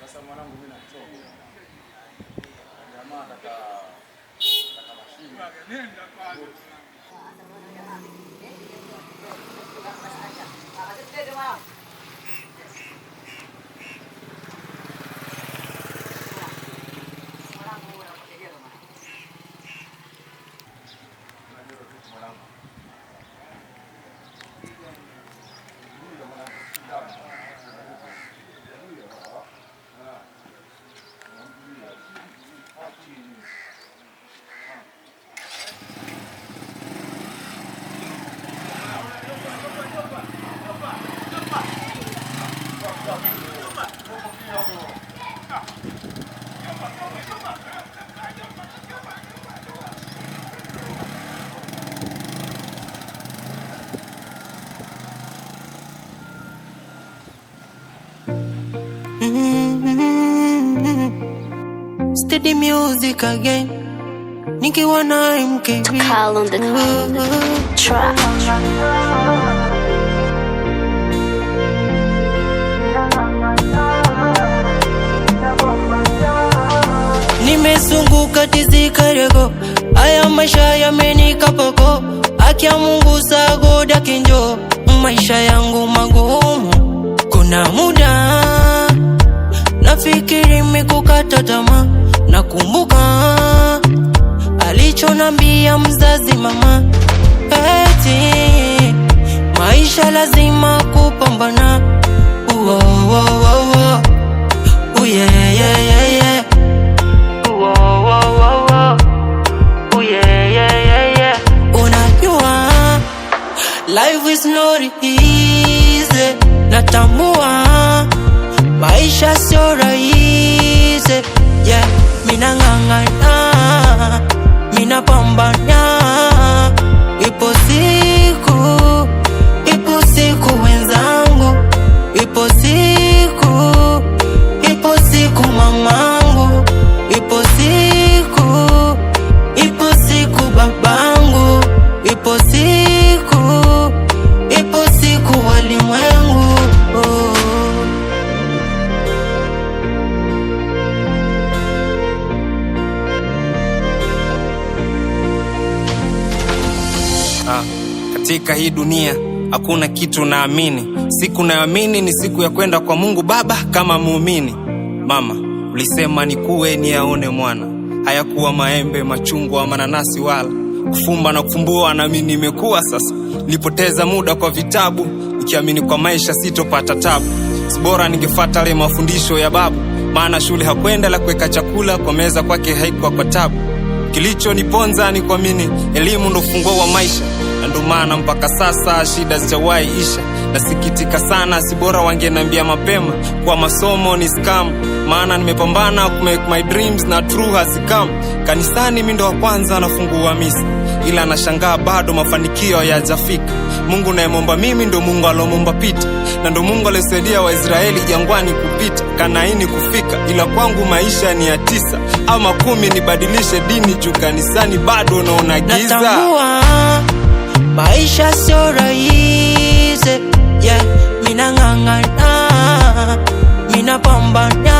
Sasa mwanangu mimi nachoka. Jamaa ataka mashine. Nenda pale. Steady music again. Nikiwa na MKB. Call on the track. Nimesunguka tizikarego, aya maisha yamenikapako. Akia Mungu sagoda kinjo, maisha yangu magumu. Kuna muda nafikiri mikukata tamaa. Nakumbuka alichonambia mzazi mama, eti maisha lazima kupambana. Yeah, yeah, yeah, yeah. Yeah, yeah, yeah, yeah. Unajua life is not easy. Natambua maisha sio rahisi. Yeah, mina ngangana, mina pambana. Ipo siku wenzangu. Ipo siku mamangu. Ipo siku babangu. Ipo siku walimwengu. Katika hii dunia hakuna kitu naamini. Siku naamini ni siku ya kwenda kwa Mungu Baba kama muumini. Mama, ulisema nikuwe niyaone mwana. Hayakuwa maembe, machungwa, mananasi wala kufumba na kufumbua, na mimi nimekuwa sasa. Nilipoteza muda kwa vitabu, nikiamini kwa maisha sitopata tabu. Bora ningefuata yale mafundisho ya babu, maana shule hakwenda la kuweka chakula kwa meza kwake haikuwa kwa tabu. Kilicho niponza ni kuamini elimu ndo funguo wa maisha, na ndo maana mpaka sasa shida zijawahi isha. Nasikitika sana, si bora wangeniambia mapema kwa masomo ni scam, maana nimepambana ku make my dreams na true has come. Kanisani mimi ndo wa kwanza nafungua misa, ila nashangaa bado mafanikio hayajafika. Mungu nayemwomba mimi ndo Mungu alomomba Pita, na ndo Mungu alisaidia Waisraeli jangwani kupita, Kanaini kufika. Ila kwangu maisha ni ya 9 ama 10, nibadilishe dini juu kanisani bado naona giza. Natambua maisha sio rahisi. Yeah, mina ngangana, mina pambana.